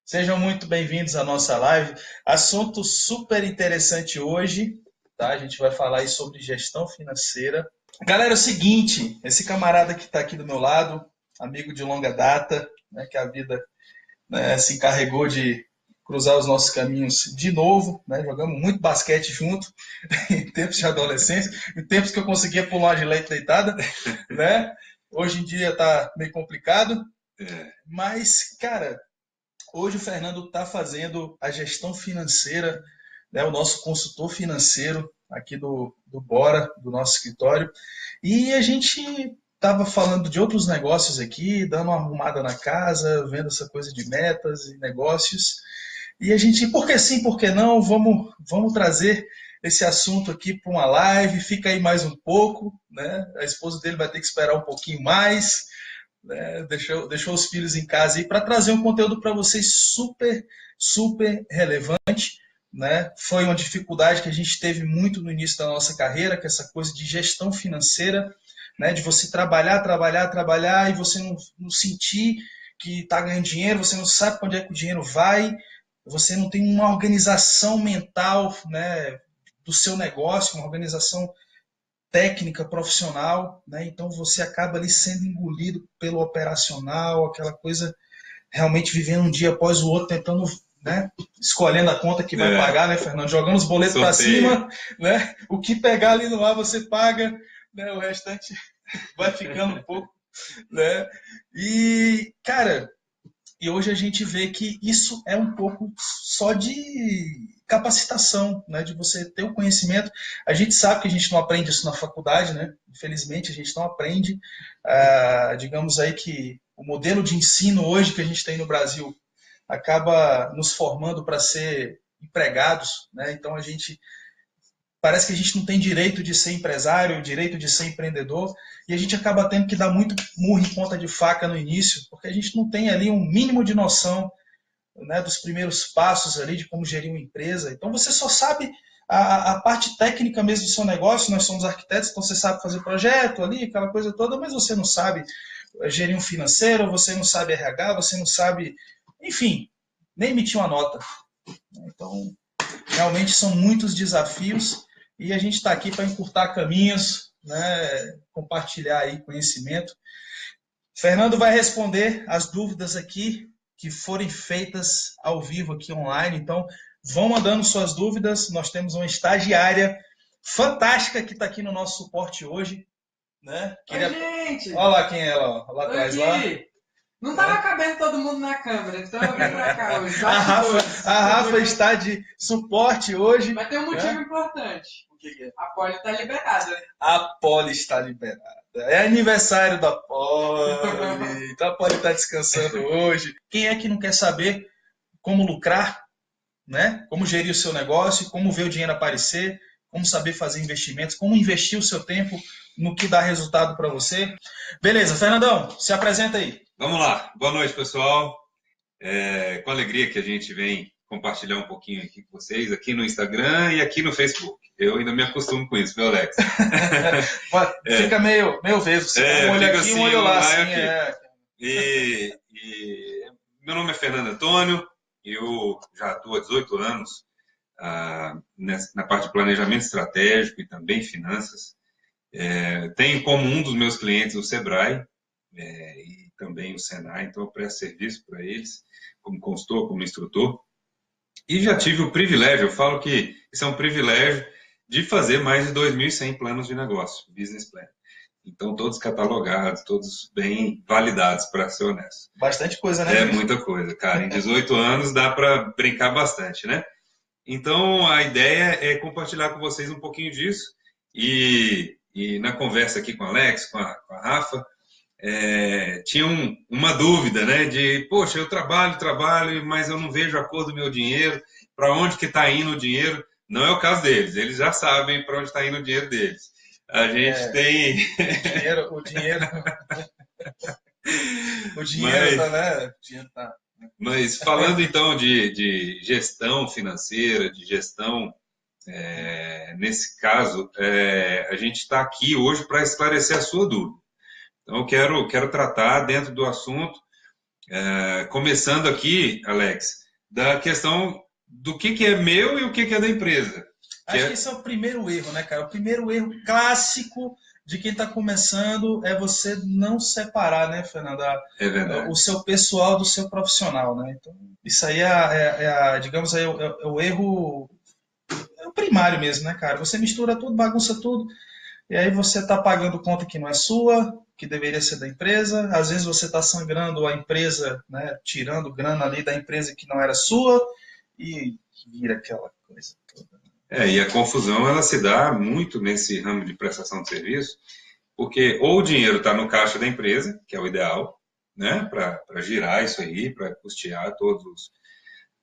Sejam muito bem-vindos à nossa live. Assunto super interessante hoje, tá? A gente vai falar aí sobre gestão financeira. Galera, é o seguinte, esse camarada que está aqui do meu lado, amigo de longa data, né, que a vida, né, se encarregou de cruzar os nossos caminhos de novo, né? Jogamos muito basquete junto, em tempos de adolescência, em tempos que eu conseguia pular de leite deitada, né? Hoje em dia está meio complicado, mas, cara, hoje o Fernando está fazendo a gestão financeira, né, o nosso consultor financeiro aqui do Bora, do nosso escritório. E a gente estava falando de outros negócios aqui, dando uma arrumada na casa, vendo essa coisa de metas e negócios. E a gente, por que sim, por que não? Vamos trazer esse assunto aqui para uma live, fica aí mais um pouco, né? A esposa dele vai ter que esperar um pouquinho mais, né? Deixou os filhos em casa aí para trazer um conteúdo para vocês super relevante, né? Foi uma dificuldade que a gente teve muito no início da nossa carreira, que é essa coisa de gestão financeira, né? De você trabalhar e você não sentir que está ganhando dinheiro, você não sabe para onde é que o dinheiro vai, você não tem uma organização mental, né, do seu negócio, uma organização técnica, profissional, né? Então você acaba ali sendo engolido pelo operacional, aquela coisa, realmente vivendo um dia após o outro, tentando, né, escolhendo a conta que vai pagar, né, Fernando? Jogando os boletos para cima, né? O que pegar ali no ar você paga, né? O restante vai ficando um pouco, né? E, cara, e hoje a gente vê que isso é um pouco só de capacitação, né? De você ter o conhecimento. A gente sabe que a gente não aprende isso na faculdade, né? Infelizmente, a gente não aprende. Digamos aí que o modelo de ensino hoje que a gente tem no Brasil acaba nos formando para ser empregados, né? Então a gente parece que a gente não tem direito de ser empresário, direito de ser empreendedor, e a gente acaba tendo que dar muito murro em ponta de faca no início, porque a gente não tem ali um mínimo de noção, né, dos primeiros passos ali de como gerir uma empresa. Então você só sabe a parte técnica mesmo do seu negócio, nós somos arquitetos, então você sabe fazer projeto ali, aquela coisa toda, mas você não sabe gerir um financeiro, você não sabe RH, você não sabe, enfim, nem emitir uma nota. Então, realmente são muitos desafios e a gente está aqui para encurtar caminhos, né, compartilhar aí conhecimento. Fernando vai responder as dúvidas aqui que forem feitas ao vivo aqui online. Então, vão mandando suas dúvidas. Nós temos uma estagiária fantástica que está aqui no nosso suporte hoje, né? Oi, gente! Olha lá quem é ela, lá atrás. Lá. Não estava cabendo todo mundo na câmera, então eu vim pra cá hoje. A Rafa está de suporte hoje. Mas tem um motivo importante. O que é? A Poli está liberada. A Poli está liberada. É aniversário da Poli. Então a Poli está descansando hoje. Quem é que não quer saber como lucrar, né? Como gerir o seu negócio, como ver o dinheiro aparecer, como saber fazer investimentos, como investir o seu tempo no que dá resultado para você? Beleza, Fernandão, se apresenta aí. Vamos lá. Boa noite, pessoal. Com alegria que a gente vem compartilhar um pouquinho aqui com vocês, aqui no Instagram e aqui no Facebook. Eu ainda me acostumo com isso, meu Alex? Fica meio vesgo. Um olho aqui, assim, um olho lá. Assim, meu nome é Fernando Antônio, eu já estou há 18 anos na parte de planejamento estratégico e também finanças. Tenho como um dos meus clientes o Sebrae, e também o Senai, então eu presto serviço para eles, como consultor, como instrutor. E já tive o privilégio, eu falo que isso é um privilégio, de fazer mais de 2.100 planos de negócio, business plan. Então, todos catalogados, todos bem validados, para ser honesto. Bastante coisa, né? É muita coisa, cara. Em 18 anos dá para brincar bastante, né? Então, a ideia é compartilhar com vocês um pouquinho disso. E na conversa aqui com a Alex, com a Rafa, tinha uma dúvida, né? De, poxa, eu trabalho, mas eu não vejo a cor do meu dinheiro, para onde que está indo o dinheiro. Não é o caso deles, eles já sabem para onde está indo o dinheiro deles. A gente tem... O dinheiro... o dinheiro tá, né? O dinheiro tá... Mas falando então de gestão financeira, de gestão, nesse caso, a gente está aqui hoje para esclarecer a sua dúvida. Então, eu quero tratar dentro do assunto Começando aqui, Alex, da questão do que é meu e o que é da empresa. Acho que esse é o primeiro erro, né, cara? O primeiro erro clássico de quem está começando é você não separar, né, Fernanda, o seu pessoal do seu profissional, né? Então, isso aí digamos aí, é o erro, é o primário mesmo, né, cara? Você mistura tudo, bagunça tudo, e aí você está pagando conta que não é sua, que deveria ser da empresa. Às vezes você está sangrando a empresa, né, tirando grana ali da empresa que não era sua, e vira aquela coisa toda. E a confusão ela se dá muito nesse ramo de prestação de serviço, porque ou o dinheiro está no caixa da empresa, que é o ideal, né, para girar isso aí, para custear todos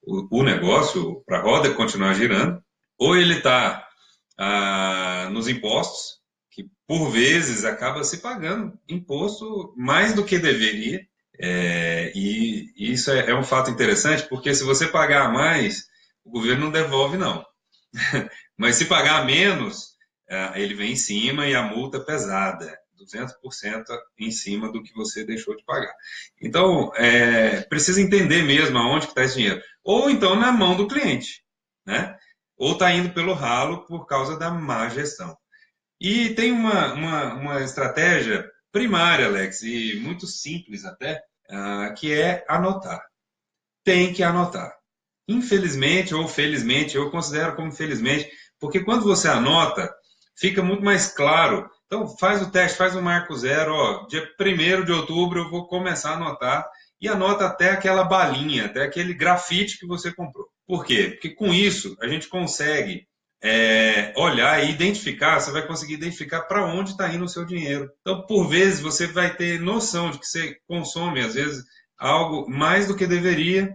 o negócio, para a roda continuar girando, ou ele está nos impostos, que por vezes acaba se pagando imposto mais do que deveria, e isso é um fato interessante, porque se você pagar mais, o governo não devolve, não. Mas se pagar menos, ele vem em cima e a multa é pesada, 200% em cima do que você deixou de pagar. Então, precisa entender mesmo aonde está esse dinheiro. Ou então na mão do cliente, né? Ou está indo pelo ralo por causa da má gestão. E tem uma estratégia primária, Alex, e muito simples até, que é anotar. Tem que anotar. Infelizmente ou felizmente, eu considero como felizmente, porque quando você anota, fica muito mais claro. Então, faz o teste, faz o marco zero, ó, dia 1º de outubro eu vou começar a anotar, e anota até aquela balinha, até aquele grafite que você comprou. Por quê? Porque com isso a gente consegue olhar e identificar, você vai conseguir identificar para onde está indo o seu dinheiro. Então, por vezes, você vai ter noção de que você consome, às vezes, algo mais do que deveria,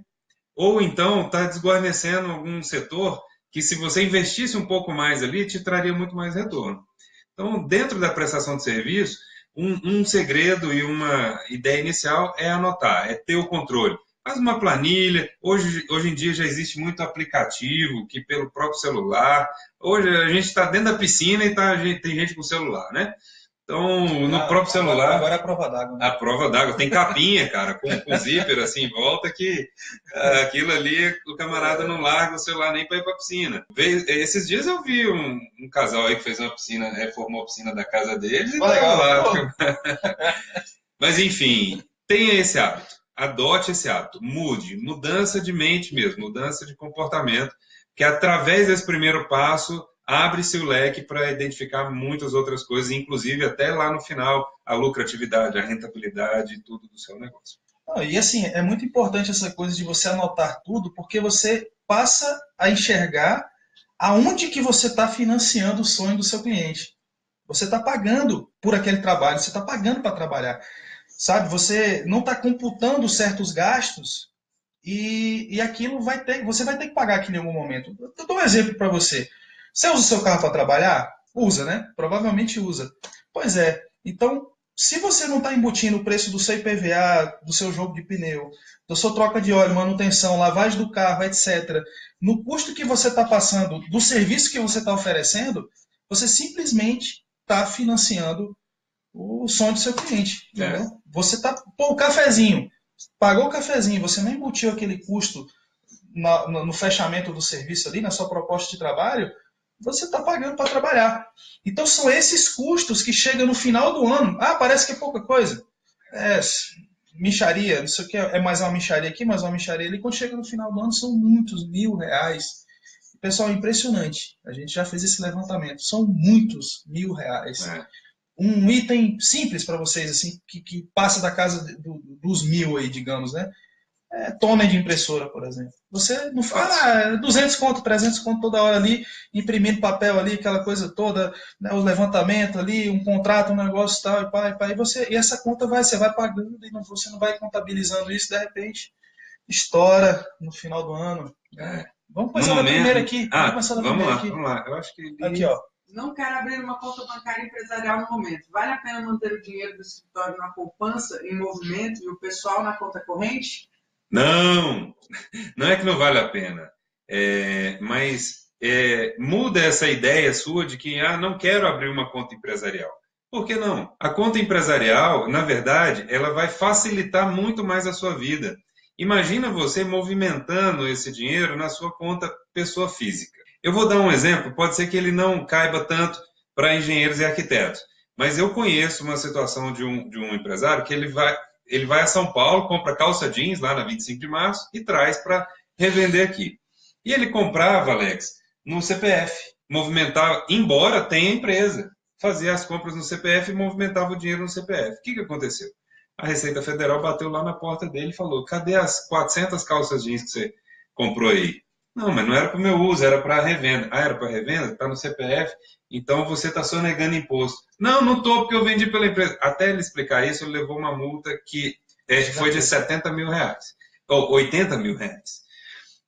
ou então está desguarnecendo algum setor que, se você investisse um pouco mais ali, te traria muito mais retorno. Então, dentro da prestação de serviço, um segredo e uma ideia inicial é anotar, é ter o controle. Faz uma planilha, hoje em dia já existe muito aplicativo, que pelo próprio celular, hoje a gente está dentro da piscina e tem gente com celular, né? Então, no próprio celular... Agora é a prova d'água. Né? A prova d'água. Tem capinha, cara, com zíper assim em volta, que aquilo ali, o camarada não larga o celular nem para ir para a piscina. Esses dias eu vi um casal aí que fez uma piscina, reformou a piscina da casa deles e tava lá. Mas, enfim, tenha esse hábito. Adote esse hábito. Mudança de mente mesmo, mudança de comportamento, que através desse primeiro passo abre-se o leque para identificar muitas outras coisas, inclusive até lá no final, a lucratividade, a rentabilidade, tudo do seu negócio. E assim, é muito importante essa coisa de você anotar tudo, porque você passa a enxergar aonde que você está financiando o sonho do seu cliente. Você está pagando por aquele trabalho, você está pagando para trabalhar. Sabe, você não está computando certos gastos e aquilo você vai ter que pagar aquilo em algum momento. Eu dou um exemplo para você. Você usa o seu carro para trabalhar? Usa, né? Provavelmente usa. Pois é. Então, se você não está embutindo o preço do seu IPVA, do seu jogo de pneu, da sua troca de óleo, manutenção, lavagem do carro, etc., no custo que você está passando, do serviço que você está oferecendo, você simplesmente está financiando o sonho do seu cliente. Você está... Pô, o cafezinho. Pagou o cafezinho, você não embutiu aquele custo no fechamento do serviço ali, na sua proposta de trabalho, você está pagando para trabalhar. Então são esses custos que chegam no final do ano. Parece que é pouca coisa. Mixaria, não sei o que, é mais uma mixaria aqui, mais uma mixaria ali. Quando chega no final do ano são muitos R$1.000. Pessoal, é impressionante. A gente já fez esse levantamento. São muitos R$1.000. Um item simples para vocês, assim, que passa da casa dos 1.000 aí, digamos, né? Toner de impressora, por exemplo. Você não fala 200 conto, 300 conto toda hora ali, imprimindo papel ali, aquela coisa toda, né, o levantamento ali, um contrato, um negócio tal, e essa conta você vai pagando e você não vai contabilizando isso, de repente estoura no final do ano. Vamos começar da primeira aqui. Vamos lá. Eu acho que aqui, ó. Não quero abrir uma conta bancária empresarial no momento. Vale a pena manter o dinheiro do escritório na poupança, em movimento, e o pessoal na conta corrente? Não é que não vale a pena, mas muda essa ideia sua de que não quero abrir uma conta empresarial. Por que não? A conta empresarial, na verdade, ela vai facilitar muito mais a sua vida. Imagina você movimentando esse dinheiro na sua conta pessoa física. Eu vou dar um exemplo, pode ser que ele não caiba tanto para engenheiros e arquitetos, mas eu conheço uma situação de um empresário que ele vai a São Paulo, compra calça jeans lá na 25 de março e traz para revender aqui. E ele comprava, Alex, no CPF, movimentava, embora tenha empresa, fazia as compras no CPF e movimentava o dinheiro no CPF. O que aconteceu? A Receita Federal bateu lá na porta dele e falou: cadê as 400 calças jeans que você comprou aí? Não, mas não era para o meu uso, era para revenda. Ah, era para revenda? Está no CPF, então você está sonegando imposto. Não, não estou, porque eu vendi pela empresa. Até ele explicar isso, ele levou uma multa que foi de 70 mil reais, ou 80 mil reais.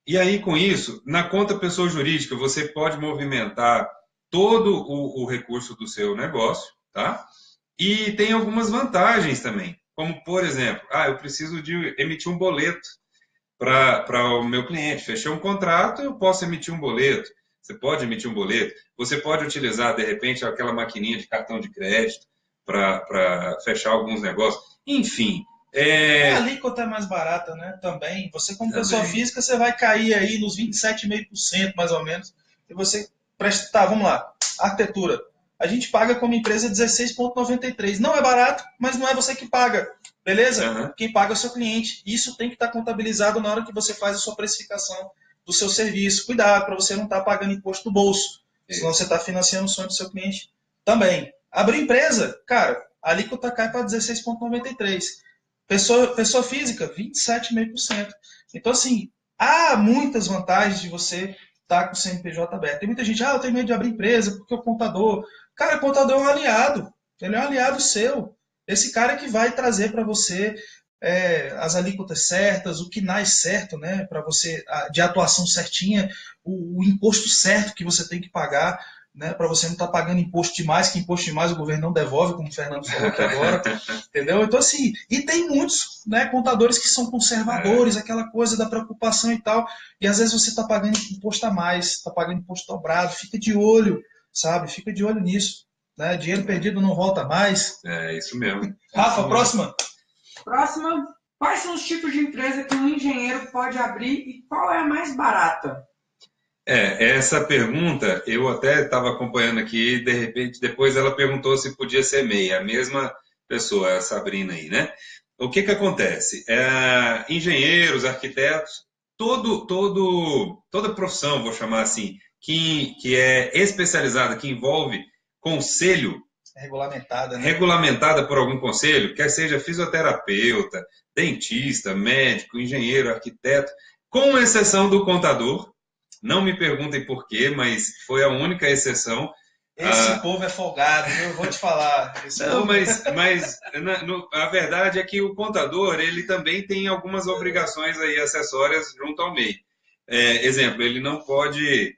E aí, com isso, na conta pessoa jurídica, você pode movimentar todo o recurso do seu negócio, tá? E tem algumas vantagens também, como, por exemplo, eu preciso de emitir um boleto para o meu cliente. Fechei um contrato, eu posso emitir um boleto. Você pode emitir um boleto. Você pode utilizar, de repente, aquela maquininha de cartão de crédito para fechar alguns negócios. Enfim. A alíquota é mais barata, né? Também. Você, como pessoa física, você vai cair aí nos 27,5%, mais ou menos. E você presta. Tá, vamos lá. Arquitetura. A gente paga como empresa 16,93. Não é barato, mas não é você que paga. Beleza? Uhum. Quem paga é o seu cliente. Isso tem que estar contabilizado na hora que você faz a sua precificação do seu serviço. Cuidado para você não estar pagando imposto do bolso. Senão você está financiando o sonho do seu cliente também. Abrir empresa, cara, a alíquota cai para 16,93%. Pessoa física, 27,5%. Então, assim, há muitas vantagens de você estar com o CNPJ aberto. Tem muita gente, eu tenho medo de abrir empresa porque o contador... Cara, o contador é um aliado. Ele é um aliado seu. Esse cara que vai trazer para você as alíquotas certas, o KNAI certo, né, para você, de atuação certinha, o imposto certo que você tem que pagar, né, para você não estar pagando imposto demais, que imposto demais o governo não devolve, como o Fernando falou aqui agora, entendeu? Então, assim, e tem muitos, né, contadores que são conservadores, aquela coisa da preocupação e tal, e às vezes você está pagando imposto a mais, está pagando imposto dobrado, fica de olho, sabe? Fica de olho nisso, né? Dinheiro perdido não volta mais. É isso mesmo. Rafa, próxima. Próxima. Quais são os tipos de empresa que um engenheiro pode abrir e qual é a mais barata? Essa pergunta eu até estava acompanhando aqui, de repente, depois ela perguntou se podia ser MEI, a mesma pessoa, a Sabrina aí, né? O que acontece? Engenheiros, arquitetos, toda profissão, vou chamar assim, que é especializada, que envolve conselho, regulamentada, né? Regulamentada por algum conselho, quer seja fisioterapeuta, dentista, médico, engenheiro, arquiteto, com exceção do contador. Não me perguntem por quê, mas foi a única exceção. Esse povo é folgado, eu vou te falar. Não, mas a verdade é que o contador ele também tem algumas obrigações aí acessórias junto ao MEI. Exemplo, ele não pode...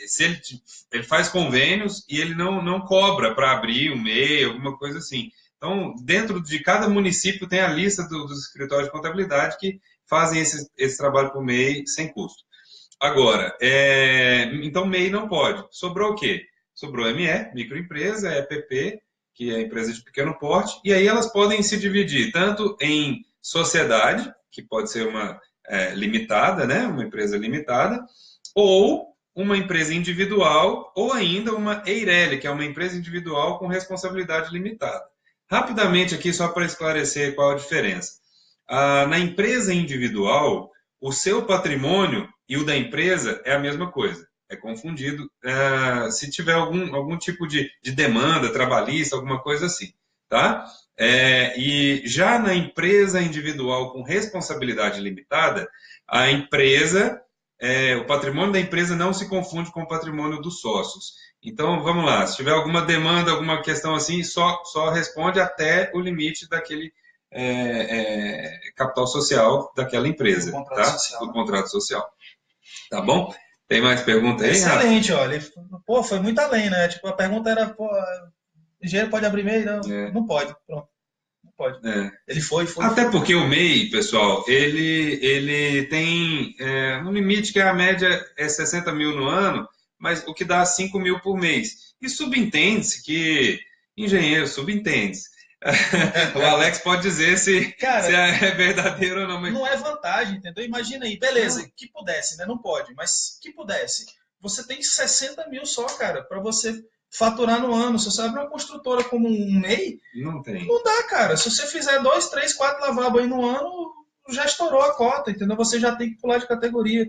se ele faz convênios e ele não cobra para abrir um MEI, alguma coisa assim. Então, dentro de cada município tem a lista dos escritórios de contabilidade que fazem esse trabalho por MEI sem custo. Agora, então MEI não pode. Sobrou o quê? Sobrou ME, microempresa, EPP, que é empresa de pequeno porte, e aí elas podem se dividir tanto em sociedade, que pode ser uma limitada, né? Uma empresa limitada, ou uma empresa individual, ou ainda uma EIRELI, que é uma empresa individual com responsabilidade limitada. Rapidamente aqui, só para esclarecer qual a diferença. Na empresa individual, o seu patrimônio e o da empresa é a mesma coisa. É confundido se tiver algum tipo de demanda trabalhista, alguma coisa assim. Tá? E já na empresa individual com responsabilidade limitada, a empresa... o patrimônio da empresa não se confunde com o patrimônio dos sócios. Então, vamos lá, se tiver alguma demanda, alguma questão assim, só responde até o limite daquele capital social daquela empresa, do contrato social. Tá bom? Tem mais pergunta aí? Excelente, olha. Pô, foi muito além, né? Tipo, a pergunta era, engenheiro pode abrir MEI? Não pode, pronto. Pode. Ele foi. Até porque o MEI, pessoal, ele tem um limite que a média é 60 mil no ano, mas o que dá 5 mil por mês. E subentende-se Engenheiro, subentende-se. O Alex pode dizer se, Cara, se é verdadeiro ou não. Mas... não é vantagem, entendeu? Imagina aí, beleza, que pudesse, né? Não pode, mas que pudesse. Você tem 60 mil só, cara, para você faturar no ano. Se você abre uma construtora como um MEI, não tem. Não dá, cara. Se você fizer 2, 3, 4 lavabos aí no ano, já estourou a cota, entendeu? Você já tem que pular de categoria.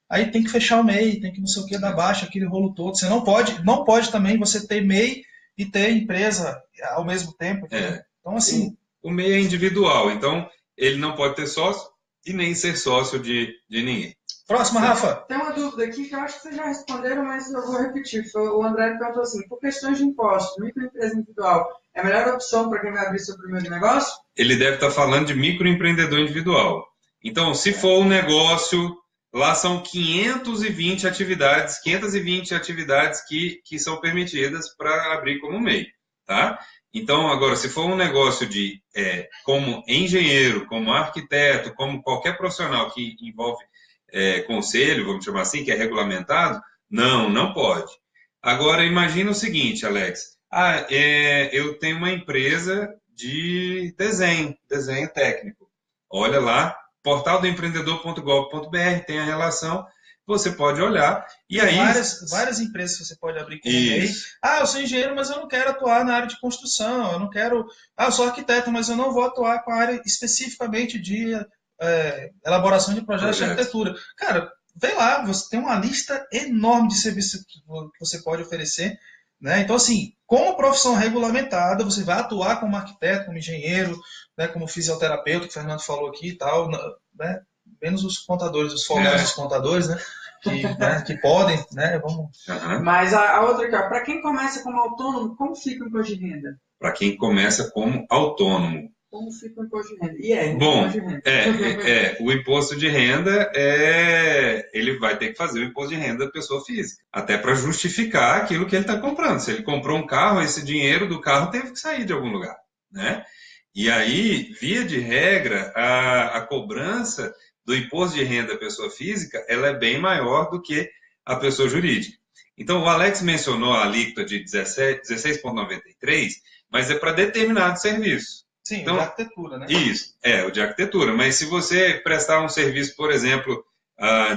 Aí tem que fechar o MEI, tem que não sei o que dar baixa, aquele rolo todo. Você não pode também você ter MEI e ter empresa ao mesmo tempo. Então, assim... O MEI é individual, então ele não pode ter sócio e nem ser sócio de ninguém. Próxima, Rafa. Tem uma dúvida aqui que eu acho que vocês já responderam, mas eu vou repetir. O André perguntou assim, por questões de impostos, microempresa individual é a melhor opção para quem vai abrir seu primeiro negócio? Ele deve estar falando de microempreendedor individual. Então, se for um negócio, lá são 520 atividades que são permitidas para abrir como MEI, tá? Então, agora, se for um negócio como engenheiro, como arquiteto, como qualquer profissional que envolve conselho, vamos chamar assim, que é regulamentado, não pode. Agora, imagina o seguinte, Alex. Eu tenho uma empresa de desenho técnico. Olha lá, portaldoempreendedor.gov.br, tem a relação, você pode olhar. E aí, várias empresas que você pode abrir como MEI. Eu sou engenheiro, mas eu não quero atuar na área de construção. Eu não quero... eu sou arquiteto, mas eu não vou atuar com a área especificamente de elaboração de projetos de arquitetura. Cara, vem lá, você tem uma lista enorme de serviços que você pode oferecer, né? Então, assim, como profissão regulamentada, você vai atuar como arquiteto, como engenheiro, né, como fisioterapeuta, que o Fernando falou aqui e tal, né? Menos os contadores, os folgados dos contadores, né? Que podem, né? Vamos... Mas a outra aqui, para quem começa como autônomo, como fica o imposto de renda? Para quem começa como autônomo. Como fica o imposto de renda? Bom, o imposto de renda, ele vai ter que fazer o imposto de renda da pessoa física, até para justificar aquilo que ele está comprando. Se ele comprou um carro, esse dinheiro do carro teve que sair de algum lugar, né? E aí, via de regra, a cobrança do imposto de renda da pessoa física, ela é bem maior do que a pessoa jurídica. Então, o Alex mencionou a alíquota de 16,93, mas é para determinado serviço. Sim, então, o de arquitetura, né? Isso, o de arquitetura. Mas se você prestar um serviço, por exemplo,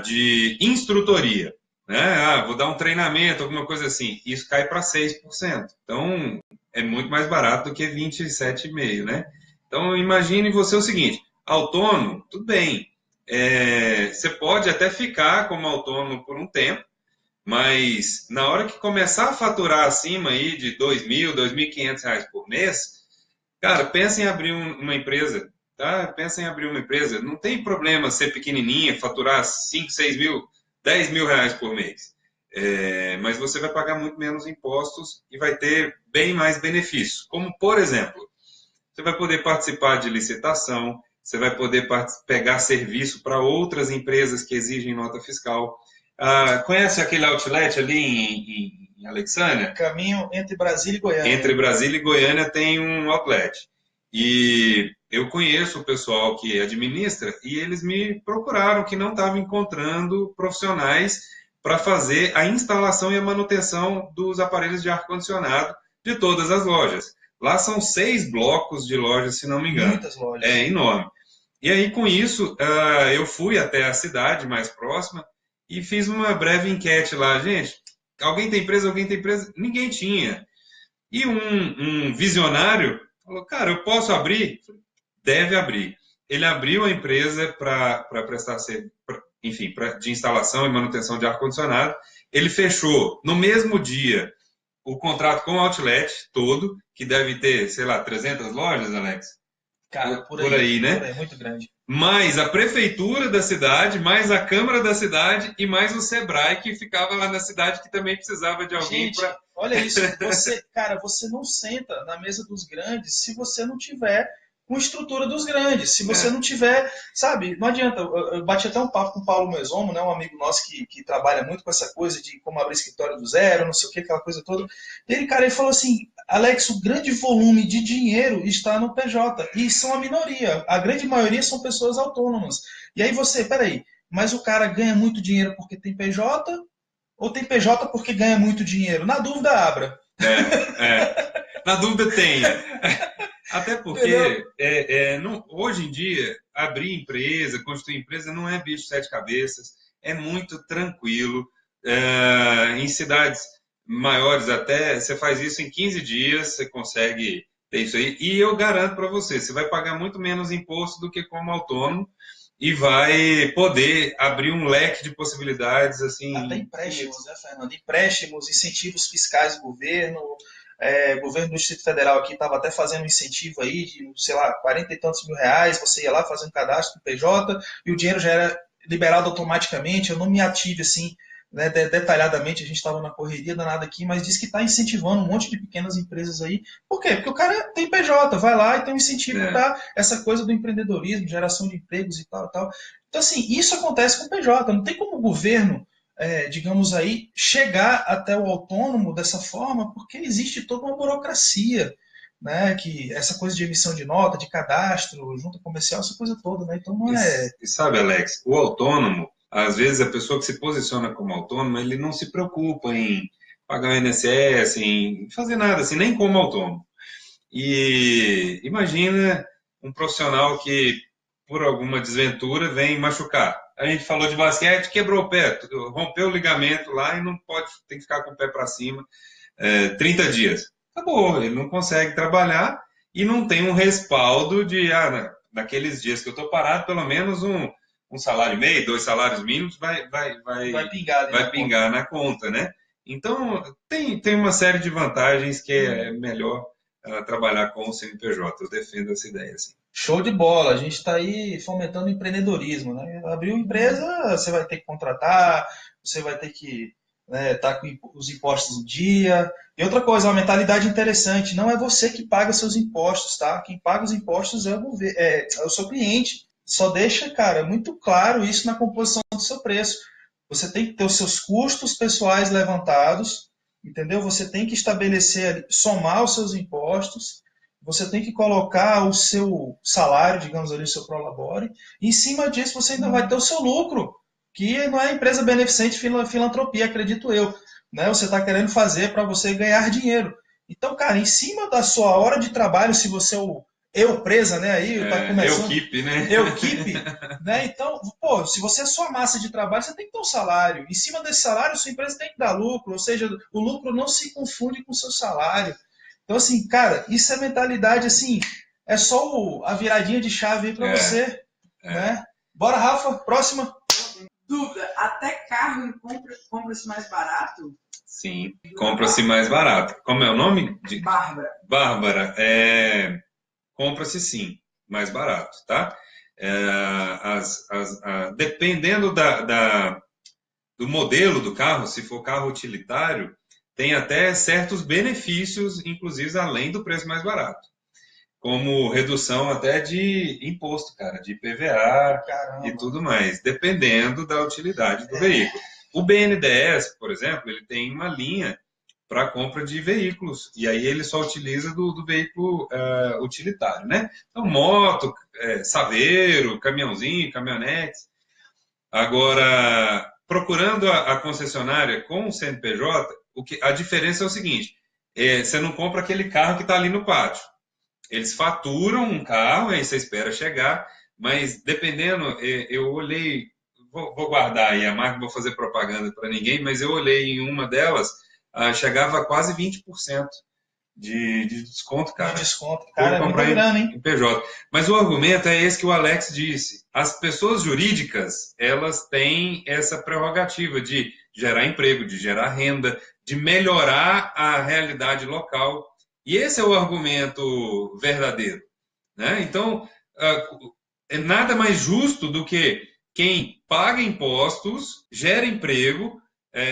de instrutoria, né? Vou dar um treinamento, alguma coisa assim, isso cai para 6%. Então, é muito mais barato do que 27,5%, né? Então, imagine você o seguinte, autônomo, tudo bem. Você pode até ficar como autônomo por um tempo, mas na hora que começar a faturar acima aí de R$2.000, R$2.500 por mês, cara, pensa em abrir uma empresa, tá? Pensa em abrir uma empresa. Não tem problema ser pequenininha, faturar 5, 6 mil, 10 mil reais por mês. Mas você vai pagar muito menos impostos e vai ter bem mais benefícios. Como, por exemplo, você vai poder participar de licitação, você vai poder pegar serviço para outras empresas que exigem nota fiscal. Conhece aquele outlet ali em Alexandria? Caminho entre Brasília e Goiânia. Entre Brasília e Goiânia tem um outlet. E eu conheço o pessoal que administra e eles me procuraram que não estavam encontrando profissionais para fazer a instalação e a manutenção dos aparelhos de ar-condicionado de todas as lojas. Lá são 6 blocos de lojas, se não me engano. Muitas lojas. É enorme. E aí, com isso, eu fui até a cidade mais próxima e fiz uma breve enquete lá. Gente, alguém tem empresa? Alguém tem empresa? Ninguém tinha. E um visionário falou, cara, eu posso abrir? Deve abrir. Ele abriu a empresa para prestar serviço, enfim, de instalação e manutenção de ar-condicionado. Ele fechou no mesmo dia o contrato com o outlet todo, que deve ter, sei lá, 300 lojas, Alex? Cara, por aí, né? Por aí, muito grande. Mais a prefeitura da cidade, mais a Câmara da cidade e mais o Sebrae, que ficava lá na cidade, que também precisava de alguém para... Olha isso, você não senta na mesa dos grandes se você não tiver com estrutura dos grandes, se você não tiver, sabe, não adianta. Eu bati até um papo com o Paulo Mesomo, né, um amigo nosso que trabalha muito com essa coisa de como abrir escritório do zero, não sei o que, aquela coisa toda. Ele falou assim, Alex, o grande volume de dinheiro está no PJ, e são a minoria, a grande maioria são pessoas autônomas. E aí peraí, mas o cara ganha muito dinheiro porque tem PJ, ou tem PJ porque ganha muito dinheiro? Na dúvida, abra. Na dúvida, tenha. Até porque, hoje em dia, abrir empresa, constituir empresa, não é bicho de sete cabeças, é muito tranquilo. Em cidades maiores até, você faz isso em 15 dias, você consegue ter isso aí. E eu garanto para você, você vai pagar muito menos imposto do que como autônomo e vai poder abrir um leque de possibilidades assim. Até empréstimos, né, Fernando? Empréstimos, incentivos fiscais do governo. O governo do Distrito Federal aqui estava até fazendo um incentivo aí de, sei lá, 40 e tantos mil reais. Você ia lá fazer um cadastro no PJ e o dinheiro já era liberado automaticamente. Eu não me ative assim, né, detalhadamente, a gente estava na correria danada aqui, mas diz que está incentivando um monte de pequenas empresas aí. Por quê? Porque o cara tem PJ, vai lá e tem um incentivo para essa coisa do empreendedorismo, geração de empregos e tal, e tal. Então, assim, isso acontece com o PJ. Não tem como o governo, digamos aí, chegar até o autônomo dessa forma, porque existe toda uma burocracia, né? Que essa coisa de emissão de nota, de cadastro, junta comercial, essa coisa toda, né? Então não é. E sabe, Alex, o autônomo, às vezes a pessoa que se posiciona como autônomo, ele não se preocupa em pagar o INSS, em fazer nada, assim, nem como autônomo. E imagina um profissional que, por alguma desventura, vem machucar. A gente falou de basquete, quebrou o pé, rompeu o ligamento lá e não pode, tem que ficar com o pé para cima 30 dias. Acabou, ele não consegue trabalhar e não tem um respaldo de, naqueles dias que eu estou parado, pelo menos um salário e meio, 2 salários mínimos vai pingar na conta, né? Então, tem uma série de vantagens que é melhor trabalhar com o CNPJ. Eu defendo essa ideia, assim. Show de bola, a gente está aí fomentando empreendedorismo, né? Abriu empresa, você vai ter que contratar, você vai ter que estar com os impostos em dia. E outra coisa, uma mentalidade interessante, não é você que paga seus impostos, tá? Quem paga os impostos é o seu cliente. Só deixa, cara, muito claro isso na composição do seu preço. Você tem que ter os seus custos pessoais levantados, entendeu? Você tem que estabelecer, somar os seus impostos, você tem que colocar o seu salário, digamos ali, o seu prolabore, e em cima disso você ainda vai ter o seu lucro, que não é empresa beneficente, filantropia, acredito eu. Né? Você está querendo fazer para você ganhar dinheiro. Então, cara, em cima da sua hora de trabalho, se você é o presa, né? Aí tá começando. Equipe, né? Equipe, né? Então, pô, se você é sua massa de trabalho, você tem que ter um salário. Em cima desse salário, sua empresa tem que dar lucro, ou seja, o lucro não se confunde com o seu salário. Então, assim, cara, isso é mentalidade, assim, é só a viradinha de chave aí para você, né? Bora, Rafa, próxima. Dúvida, até carro compra-se mais barato? Sim, compra-se mais barato. Como é o nome? Bárbara. Bárbara, compra-se sim, mais barato, tá? Dependendo do modelo do carro, se for carro utilitário, tem até certos benefícios, inclusive além do preço mais barato. Como redução até de imposto, cara, de IPVA. Caramba. E tudo mais, dependendo da utilidade do veículo. O BNDES, por exemplo, ele tem uma linha para compra de veículos, e aí ele só utiliza do veículo utilitário, né? Então, moto, saveiro, caminhãozinho, caminhonete. Agora, procurando a concessionária com o CNPJ, a diferença é o seguinte, você não compra aquele carro que está ali no pátio. Eles faturam um carro, aí você espera chegar, mas dependendo, eu olhei, vou guardar aí a marca, não vou fazer propaganda para ninguém, mas eu olhei em uma delas, chegava a quase 20% de desconto, cara. De desconto, cara, é muito grana, hein? Em PJ. Mas o argumento é esse que o Alex disse. As pessoas jurídicas, elas têm essa prerrogativa de gerar emprego, de gerar renda, de melhorar a realidade local. E esse é o argumento verdadeiro, né? Então, é nada mais justo do que quem paga impostos, gera emprego,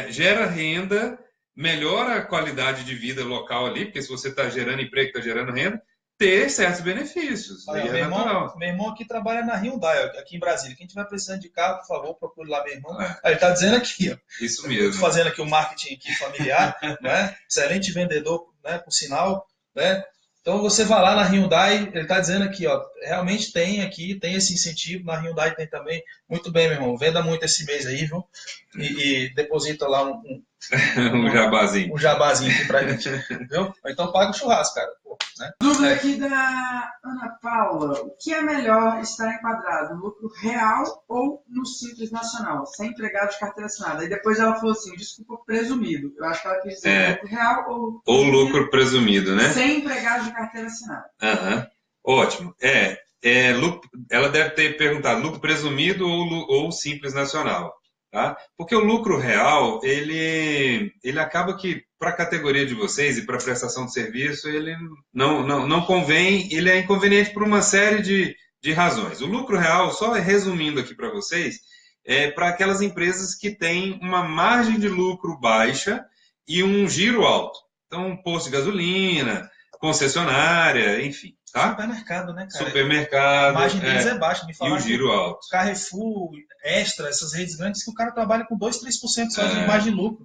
gera renda, melhora a qualidade de vida local ali, porque se você está gerando emprego, está gerando renda, ter certos benefícios. Olha, meu irmão aqui trabalha na Hyundai, aqui em Brasília. Quem estiver precisando de carro, por favor, procure lá meu irmão. Ele está dizendo aqui, ó. Isso mesmo. Estou fazendo aqui o marketing aqui familiar, né? Excelente vendedor, né? Por sinal, né? Então você vai lá na Hyundai, ele está dizendo aqui, ó, realmente tem esse incentivo, na Hyundai tem também Muito bem, meu irmão. Venda muito esse mês aí, viu? E deposita lá Um jabazinho. um jabazinho aqui pra gente, viu? Ou então paga o churrasco, cara. Pô, né? Dúvida aqui da Ana Paula. O que é melhor estar enquadrado? No lucro real ou no Simples Nacional? Sem empregado de carteira assinada. E depois ela falou assim, desculpa, presumido. Eu acho que ela quis dizer lucro real ou lucro presumido, né? sem empregado de carteira assinada. Ótimo. Ela deve ter perguntado lucro presumido ou Simples Nacional. Tá? Porque o lucro real, ele acaba que, para a categoria de vocês e para a prestação de serviço, ele não convém, ele é inconveniente por uma série de razões. O lucro real, só resumindo aqui para vocês, é para aquelas empresas que têm uma margem de lucro baixa e um giro alto. Então, posto de gasolina, concessionária, enfim. Tá? Supermercado, né, cara? Supermercado. A margem deles é baixa. E o giro alto. Carrefour, Extra, essas redes grandes que o cara trabalha com 2, 3% só de margem de lucro.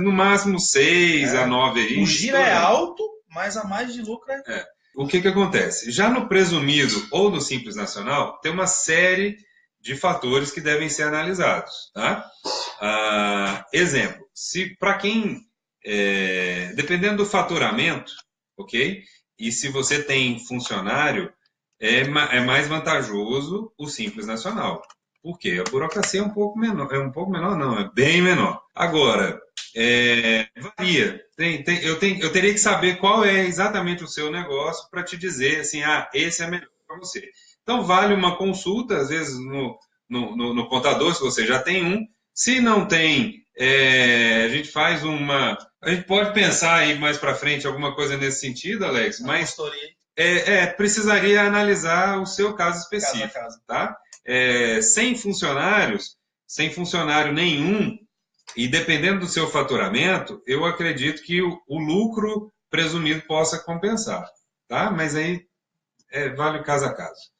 No máximo 6 a 9 aí. O giro é alto, mas a margem de lucro é... O que acontece? Já no presumido ou no Simples Nacional, tem uma série de fatores que devem ser analisados. Tá? Exemplo, se para quem... dependendo do faturamento, ok? E se você tem funcionário, é mais vantajoso o Simples Nacional. Por quê? A burocracia é um pouco menor. É bem menor. Agora, varia. Eu teria que saber qual é exatamente o seu negócio para te dizer assim, esse é melhor para você. Então, vale uma consulta, às vezes, no contador, se você já tem um. Se não tem, a gente faz uma... A gente pode pensar aí mais para frente alguma coisa nesse sentido, Alex, mas precisaria analisar o seu caso específico. Caso a caso. Tá? Sem funcionário nenhum, e dependendo do seu faturamento, eu acredito que o lucro presumido possa compensar. Tá? Mas aí vale caso a caso.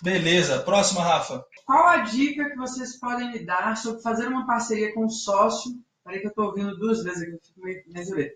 Beleza. Próxima, Rafa. Qual a dica que vocês podem me dar sobre fazer uma parceria com um sócio? Peraí que eu estou ouvindo 2 vezes aqui, eu fico meio resolvido.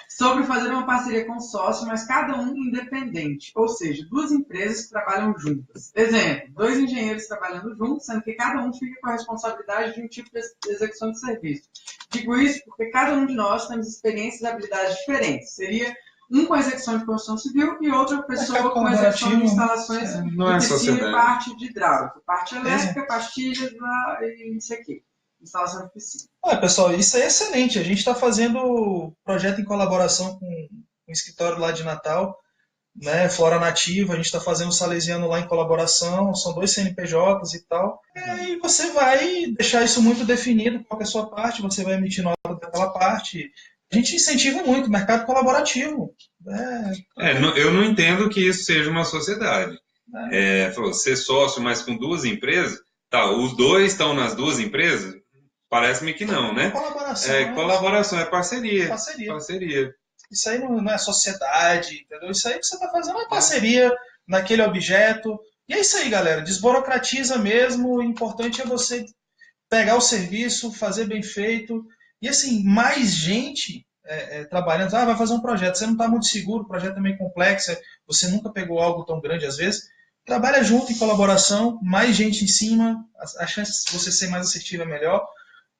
Sobre fazer uma parceria com um sócio, mas cada um independente. Ou seja, 2 empresas que trabalham juntas. Exemplo, 2 engenheiros trabalhando juntos, sendo que cada um fica com a responsabilidade de um tipo de execução de serviço. Digo isso porque cada um de nós temos experiências e habilidades diferentes. Seria um com a execução de construção civil e outra pessoa com a execução de instalações de piscina e parte de hidráulica. Parte elétrica, pastilhas e isso aqui. Instalação de piscina. Pessoal, isso é excelente. A gente está fazendo projeto em colaboração com um escritório lá de Natal, né, Flora Nativa, a gente está fazendo o Salesiano lá em colaboração, são 2 CNPJs e tal. E você vai deixar isso muito definido, qual é a sua parte, você vai emitir nota daquela parte. A gente incentiva muito o mercado colaborativo. Eu não entendo que isso seja uma sociedade. Ser sócio, mas com 2 empresas, os 2 estão nas 2 empresas? Parece-me que não, né? Colaboração, é parceria. Parceria. Isso aí não é sociedade, entendeu? Isso aí que você está fazendo é parceria naquele objeto. E é isso aí, galera. Desburocratiza mesmo. O importante é você pegar o serviço, fazer bem feito. E assim, mais gente trabalhando. Vai fazer um projeto. Você não está muito seguro, o projeto é meio complexo, você nunca pegou algo tão grande às vezes. Trabalha junto, em colaboração, mais gente em cima, a chance de você ser mais assertivo é melhor.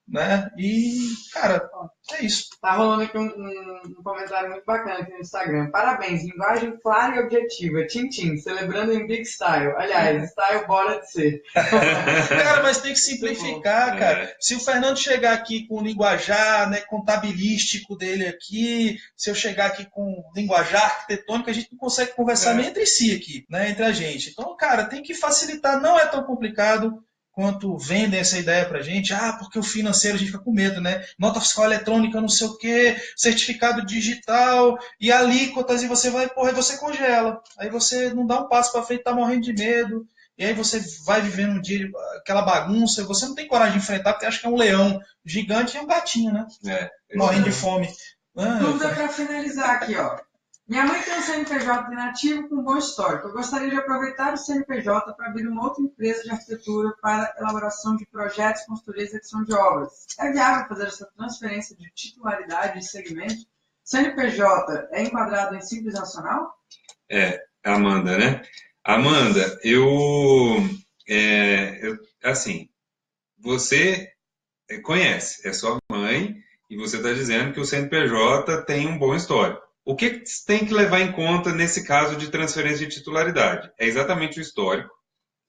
Né? E, cara, é isso. Tá rolando aqui um comentário muito bacana aqui no Instagram. Parabéns, linguagem clara e objetiva. Tchim, celebrando em Big Style. Aliás, style bora de ser. Cara, mas tem que simplificar, cara. Se o Fernando chegar aqui com o linguajar, né, contabilístico dele aqui, se eu chegar aqui com o linguajar arquitetônico, a gente não consegue conversar nem entre si aqui, né, entre a gente. Então, cara, tem que facilitar. Não é tão complicado quanto vendem essa ideia pra gente, porque o financeiro a gente fica com medo, né? Nota fiscal eletrônica, não sei o quê, certificado digital, e alíquotas, e você vai, e você congela. Aí você não dá um passo pra frente, tá morrendo de medo, e aí você vai vivendo um dia, aquela bagunça, você não tem coragem de enfrentar, porque acha que é um leão gigante e um gatinho, né? Morrendo de fome. Dúvida pra finalizar aqui, ó. Minha mãe tem um CNPJ inativo com um bom histórico. Eu gostaria de aproveitar o CNPJ para abrir uma outra empresa de arquitetura para elaboração de projetos, consultoria e execução de obras. É viável fazer essa transferência de titularidade de segmento? CNPJ é enquadrado em Simples Nacional? Amanda, né? Amanda, Assim, você conhece, é sua mãe, e você está dizendo que o CNPJ tem um bom histórico. O que tem que levar em conta nesse caso de transferência de titularidade? É exatamente o histórico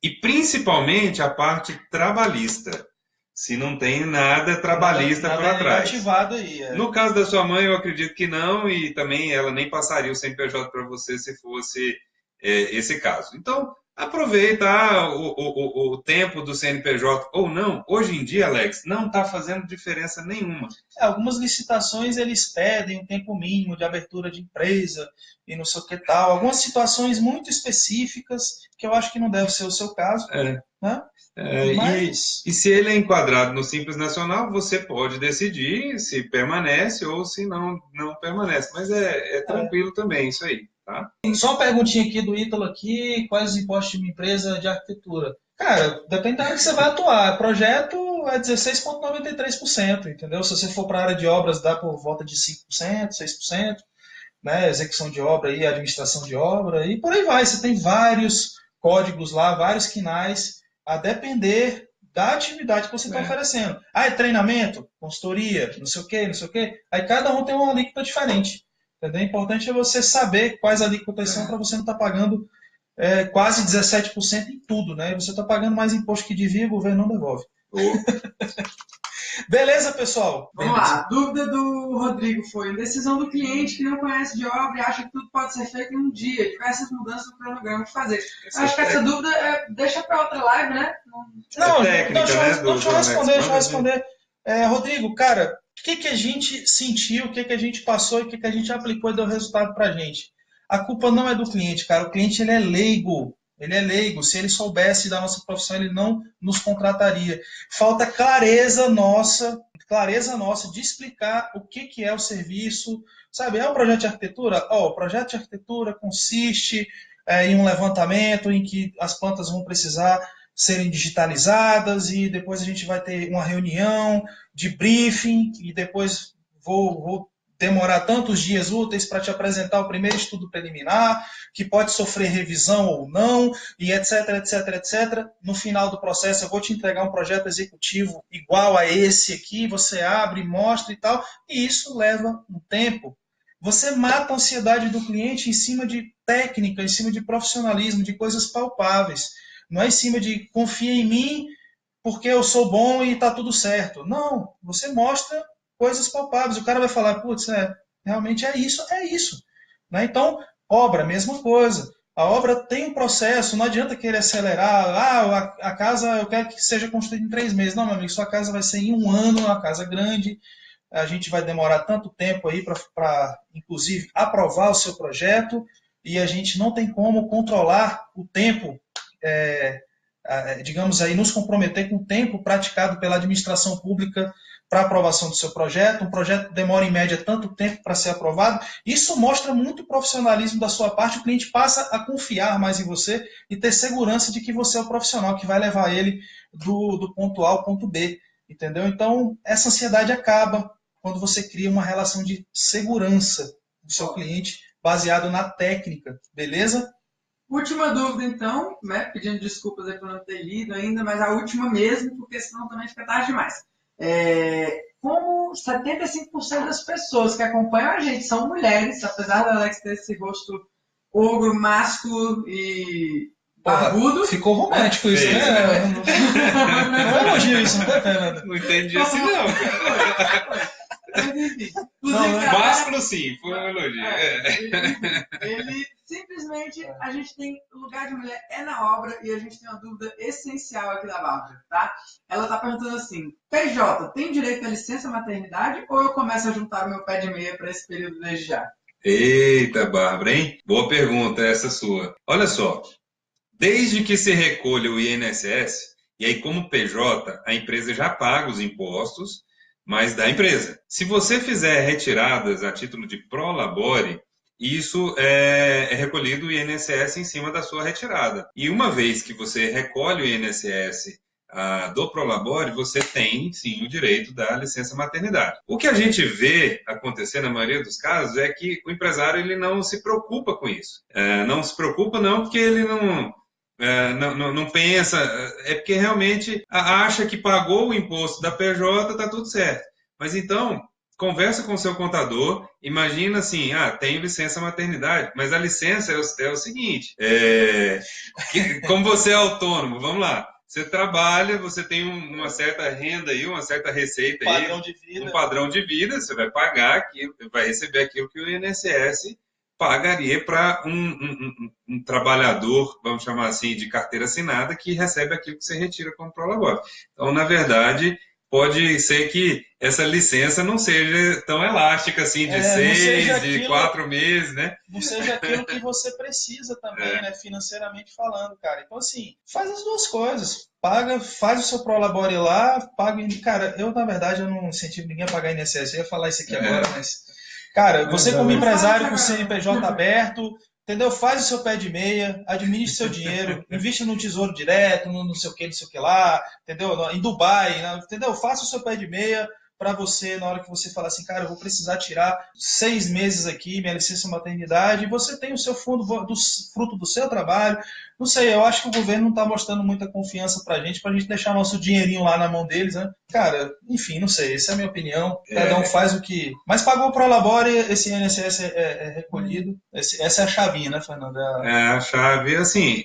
e principalmente a parte trabalhista. Se não tem nada trabalhista para trás. Ativado aí, No caso da sua mãe, eu acredito que não, e também ela nem passaria o CNPJ para você se fosse esse caso. Então, aproveita o tempo do CNPJ ou não. Hoje em dia, Alex, não está fazendo diferença nenhuma. Algumas licitações eles pedem um tempo mínimo de abertura de empresa e não sei o que tal. Algumas situações muito específicas que eu acho que não deve ser o seu caso. Né? Mas... E se ele é enquadrado no Simples Nacional, você pode decidir se permanece ou se não permanece. Mas é tranquilo também isso aí. Tá? Só uma perguntinha aqui do Ítalo aqui, quais os impostos de uma empresa de arquitetura? Cara, depende da área que você vai atuar. Projeto é 16,93%, entendeu? Se você for para a área de obras, dá por volta de 5%, 6%, né? Execução de obra e administração de obra, e por aí vai. Você tem vários códigos lá, vários quinais, a depender da atividade que você está oferecendo. É treinamento, consultoria, não sei o quê, não sei o quê. Aí cada um tem uma alíquota diferente. Entendeu? O importante é você saber quais alíquotas são para você não estar pagando quase 17% em tudo, né? Você está pagando mais imposto que devia, o governo não devolve. Beleza, pessoal? Vamos lá. A dúvida do Rodrigo foi: decisão do cliente que não conhece de obra e acha que tudo pode ser feito em um dia, diversas mudanças no cronograma de fazer. Eu acho que essa dúvida deixa para outra live, né? Deixa eu responder. Rodrigo, cara, o que a gente sentiu, o que a gente passou e o que a gente aplicou e deu resultado pra gente? A culpa não é do cliente, cara. O cliente ele é leigo. Ele é leigo. Se ele soubesse da nossa profissão, ele não nos contrataria. Falta clareza nossa de explicar o que é o serviço. Sabe, é um projeto de arquitetura? O projeto de arquitetura consiste em um levantamento em que as plantas vão precisar serem digitalizadas e depois a gente vai ter uma reunião de briefing e depois vou demorar tantos dias úteis para te apresentar o primeiro estudo preliminar, que pode sofrer revisão ou não, e etc, etc, etc. No final do processo eu vou te entregar um projeto executivo igual a esse aqui, você abre, mostra e tal, e isso leva um tempo. Você mata a ansiedade do cliente em cima de técnica, em cima de profissionalismo, de coisas palpáveis. Não é em cima de confia em mim porque eu sou bom e está tudo certo. Não, você mostra coisas palpáveis. O cara vai falar, putz, realmente é isso. Né? Então, obra, mesma coisa. A obra tem um processo, não adianta querer acelerar. A casa eu quero que seja construída em 3 meses. Não, meu amigo, sua casa vai ser em 1 ano, uma casa grande. A gente vai demorar tanto tempo aí para, inclusive, aprovar o seu projeto e a gente não tem como controlar o tempo, digamos aí, nos comprometer com o tempo praticado pela administração pública para aprovação do seu projeto. Um projeto demora em média tanto tempo para ser aprovado. Isso mostra muito profissionalismo da sua parte. O cliente passa a confiar mais em você e ter segurança de que você é o profissional que vai levar ele do ponto A ao ponto B. Entendeu? Então, essa ansiedade acaba quando você cria uma relação de segurança do seu cliente baseado na técnica. Beleza? Última dúvida, então, né? Pedindo desculpas aí por não ter lido ainda, mas a última mesmo, porque senão também fica tarde demais. Como 75% das pessoas que acompanham a gente são mulheres, apesar do Alex ter esse rosto ogro, másculo e barbudo. Ficou romântico isso, né? Não é elogio isso, não tá vendo? Não entendi assim não, cara. Mas enfim. Másculo sim, foi um elogio. Ele simplesmente, a gente tem o lugar de mulher na obra e a gente tem uma dúvida essencial aqui da Bárbara, tá? Ela tá perguntando assim: PJ, tem direito à licença maternidade ou eu começo a juntar o meu pé de meia para esse período desde já? Eita, Bárbara, hein? Boa pergunta essa sua. Olha só, desde que se recolha o INSS, e aí como PJ, a empresa já paga os impostos, mas da empresa. Se você fizer retiradas a título de prolabore, isso é recolhido o INSS em cima da sua retirada. E uma vez que você recolhe o INSS do prolabore, você tem, sim, o direito da licença maternidade. O que a gente vê acontecer na maioria dos casos é que o empresário ele não se preocupa com isso. Não se preocupa não porque ele não pensa, é porque realmente acha que pagou o imposto da PJ, tá tudo certo. Mas então, conversa com o seu contador, imagina assim, tenho licença maternidade, mas a licença é o seguinte, como você é autônomo, vamos lá, você trabalha, você tem uma certa renda aí, uma certa receita aí, um padrão de vida, você vai pagar aquilo, vai receber aquilo que o INSS pagaria para um trabalhador, vamos chamar assim, de carteira assinada, que recebe aquilo que você retira como prolabore. Então, na verdade, pode ser que essa licença não seja tão elástica assim, de 6, de 4 meses, né? Não seja aquilo que você precisa também, né? Financeiramente falando, cara. Então, assim, faz as duas coisas. Paga, faz o seu prolabore lá, paga. Cara, na verdade, eu não incentivo ninguém a pagar INSS. Eu ia falar isso aqui agora, mas... Cara, você como empresário com CNPJ aberto, entendeu? Faz o seu pé de meia, administre seu dinheiro, invista no tesouro direto, no não sei o que lá, entendeu? Em Dubai, entendeu? Faça o seu pé de meia para você, na hora que você falar assim, cara, eu vou precisar tirar 6 meses aqui, minha licença maternidade, e você tem o seu fundo fruto do seu trabalho. Não sei, eu acho que o governo não está mostrando muita confiança para a gente deixar nosso dinheirinho lá na mão deles, né? Cara, enfim, não sei, essa é a minha opinião. Cada um faz o que... Mas pagou o prolabore, esse INSS é recolhido. Essa é a chavinha, né, Fernando? A chave, assim,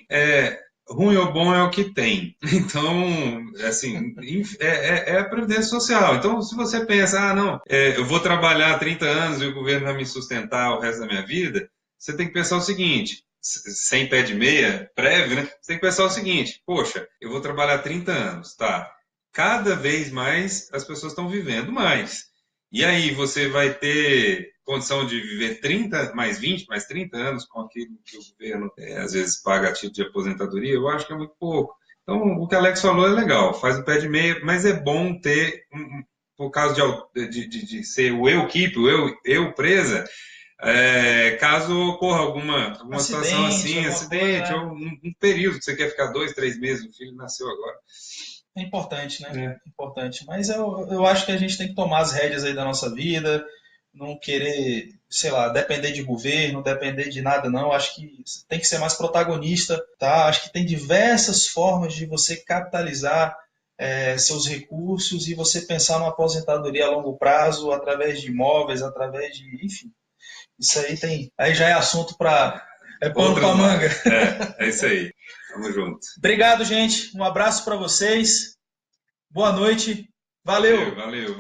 ruim ou bom é o que tem. Então, assim, é a Previdência Social. Então, se você pensa, eu vou trabalhar 30 anos e o governo vai me sustentar o resto da minha vida, você tem que pensar o seguinte, sem pé de meia, prévio, né? Você tem que pensar o seguinte, poxa, eu vou trabalhar 30 anos, tá? Cada vez mais as pessoas estão vivendo mais. E aí você vai ter condição de viver 30, mais 20, mais 30 anos com aquilo que o governo às vezes paga a título de aposentadoria, eu acho que é muito pouco. Então, o que a Alex falou é legal, faz o pé de meia, mas é bom ter, por causa de ser o eu keep, o eu presa, caso ocorra alguma situação assim, acidente, coisa, né? ou um período que você quer ficar 2, 3 meses, o filho nasceu agora. É importante, né? Importante. Mas eu acho que a gente tem que tomar as rédeas aí da nossa vida, não querer, sei lá, depender de governo, depender de nada, não. Eu acho que tem que ser mais protagonista, tá? Acho que tem diversas formas de você capitalizar seus recursos e você pensar numa aposentadoria a longo prazo, através de imóveis, através de... Enfim, isso aí já é assunto para... pano pra manga. É isso aí. Tamo junto. Obrigado, gente. Um abraço para vocês. Boa noite. Valeu. Valeu.